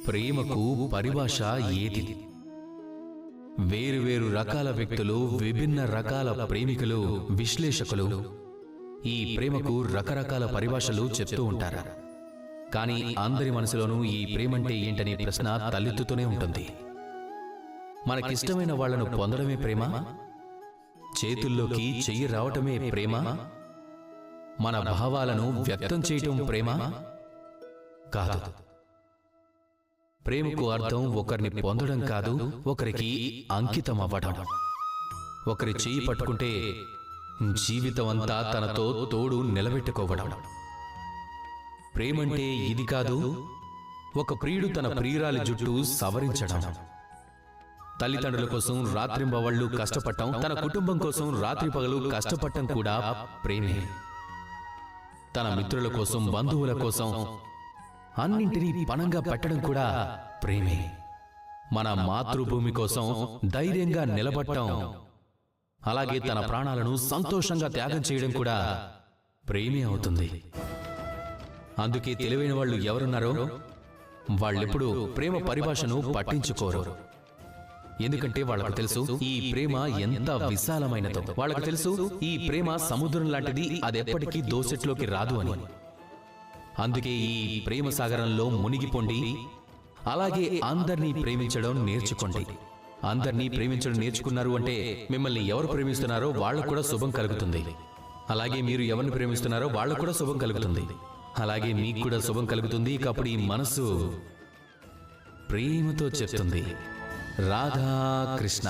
ప్రేమకు పరిభాష ఏది? వేరువేరు రకాల వ్యక్తులు, విభిన్న రకాల ప్రేమికులు, విశ్లేషకులు ఈ ప్రేమకు రకరకాల పరిభాషలు చెప్తూ ఉంటారు. కానీ అందరి మనసులోనూ ఈ ప్రేమంటే ఏంటనే ప్రశ్న తలెత్తుతూనే ఉంటుంది. మనకిష్టమైన వాళ్లను పొందడమే ప్రేమ? చేతుల్లోకి చెయ్యి రావటమే ప్రేమ? మన భావాలను వ్యక్తం చేయటం ప్రేమ కాదు. ప్రేమకు అర్థం ఒకరిని పొందడం కాదు, ఒకరికి అంకితం అవ్వడం. ఒకరి చెయ్యి పట్టుకుంటే జీవితం అంతా తనతో తోడు నిలబెట్టుకోవడం. ప్రేమంటే ఇది కాదు, ఒక ప్రియుడు తన ప్రియురాలి జుట్టు సవరించడం. తల్లిదండ్రుల కోసం రాత్రింబవళ్లు కష్టపడటం, తన కుటుంబం కోసం రాత్రి పగలు కష్టపడటం కూడా ప్రేమే. తన మిత్రుల కోసం, బంధువుల కోసం అన్నింటినీ పణంగా పెట్టడం కూడా ప్రేమే. మన మాతృభూమి కోసం ధైర్యంగా నిలబడటం, అలాగే తన ప్రాణాలను సంతోషంగా త్యాగం చేయడం కూడా ప్రేమే అవుతుంది. అందుకే తెలివైన వాళ్ళు ఎవరున్నారో వాళ్ళెప్పుడూ ప్రేమ పరిభాషను పట్టించుకోరు. ఎందుకంటే వాళ్ళకు తెలుసు ఈ ప్రేమ ఎంత విశాలమైనదో. వాళ్ళకు తెలుసు ఈ ప్రేమ సముద్రం లాంటిది, అదెప్పటికీ దోసెట్లోకి రాదు అని. అందుకే ఈ ప్రేమ సాగరంలో మునిగిపోండి, అలాగే అందర్నీ ప్రేమించడం నేర్చుకోండి. అందర్నీ ప్రేమించడం నేర్చుకున్నారు అంటే మిమ్మల్ని ఎవరు ప్రేమిస్తున్నారో వాళ్ళకు కూడా శుభం కలుగుతుంది. అలాగే మీరు ఎవరిని ప్రేమిస్తున్నారో వాళ్ళకు కూడా శుభం కలుగుతుంది. అలాగే మీకు కూడా శుభం కలుగుతుంది. అప్పుడు ఈ మనసు ప్రేమతో చెప్తుంది, రాధా కృష్ణ.